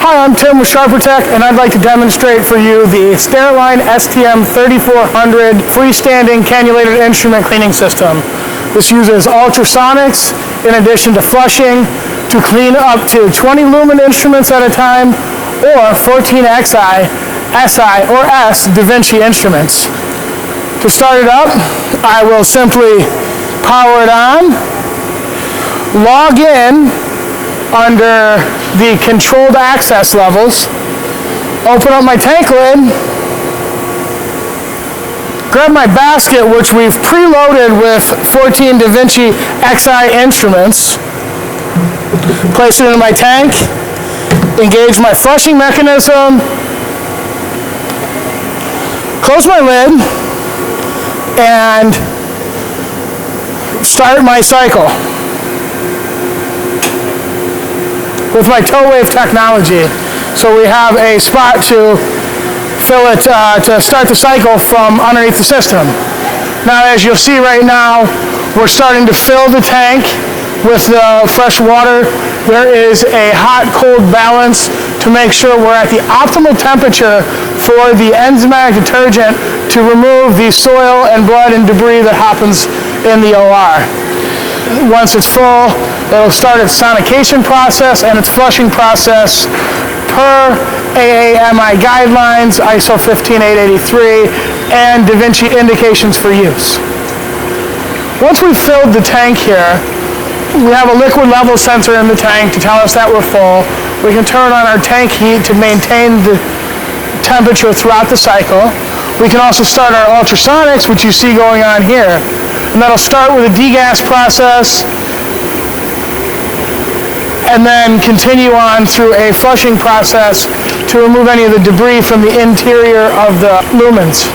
Hi, I'm Tim with Sharpertek, and I'd like to demonstrate for you the Steraline STM 3400 freestanding cannulated instrument cleaning system. This uses ultrasonics in addition to flushing to clean up to 20 lumen instruments at a time, or 14 XI, SI, or S Da Vinci instruments. To start it up, I will simply power it on, log in under the controlled access levels, open up my tank lid, grab my basket, which we've preloaded with 14 Da Vinci XI instruments, place it into my tank, engage my flushing mechanism, close my lid, and start my cycle with my tow wave technology. So we have a spot to fill it, to start the cycle from underneath the system. Now, as you'll see right now, we're starting to fill the tank with the fresh water. There is a hot-cold balance to make sure we're at the optimal temperature for the enzymatic detergent to remove the soil and blood and debris that happens in the OR. Once it's full, it'll start its sonication process and its flushing process per AAMI guidelines, ISO 15883, and Da Vinci indications for use. Once we've filled the tank here, we have a liquid level sensor in the tank to tell us that we're full. We can turn on our tank heat to maintain the temperature throughout the cycle. We can also start our ultrasonics, which you see going on here. And that'll start with a degas process and then continue on through a flushing process to remove any of the debris from the interior of the lumens.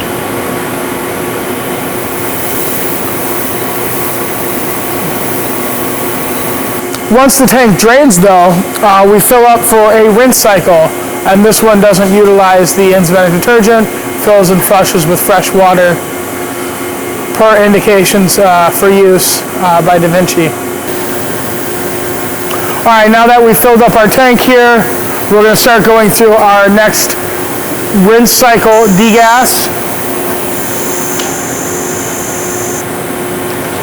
Once the tank drains though, we fill up for a rinse cycle, and this one doesn't utilize the enzymatic detergent, fills and flushes with fresh water per indications for use by Da Vinci. Alright, now that we've filled up our tank here, we're going to start going through our next rinse cycle degas,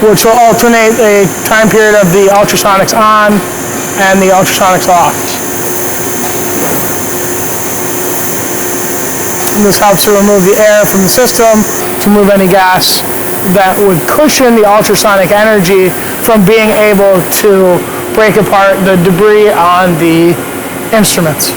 which will alternate a time period of the ultrasonics on and the ultrasonics off. And this helps to remove the air from the system, to remove any gas that would cushion the ultrasonic energy from being able to break apart the debris on the instruments.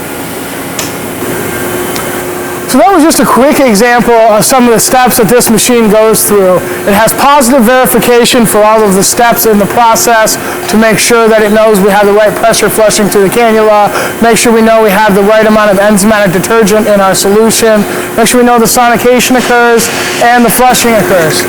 So that was just a quick example of some of the steps that this machine goes through. It has positive verification for all of the steps in the process to make sure that it knows we have the right pressure flushing through the cannula, make sure we know we have the right amount of enzymatic detergent in our solution, make sure we know the sonication occurs and the flushing occurs.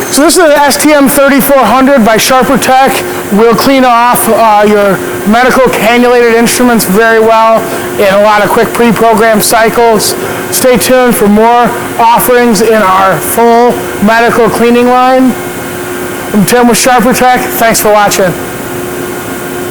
So this is an STM 3400 by Sharpertek. We'll clean off your medical cannulated instruments very well in a lot of quick pre-programmed cycles. Stay tuned for more offerings in our full medical cleaning line. I'm Tim with Sharpertek. Thanks for watching.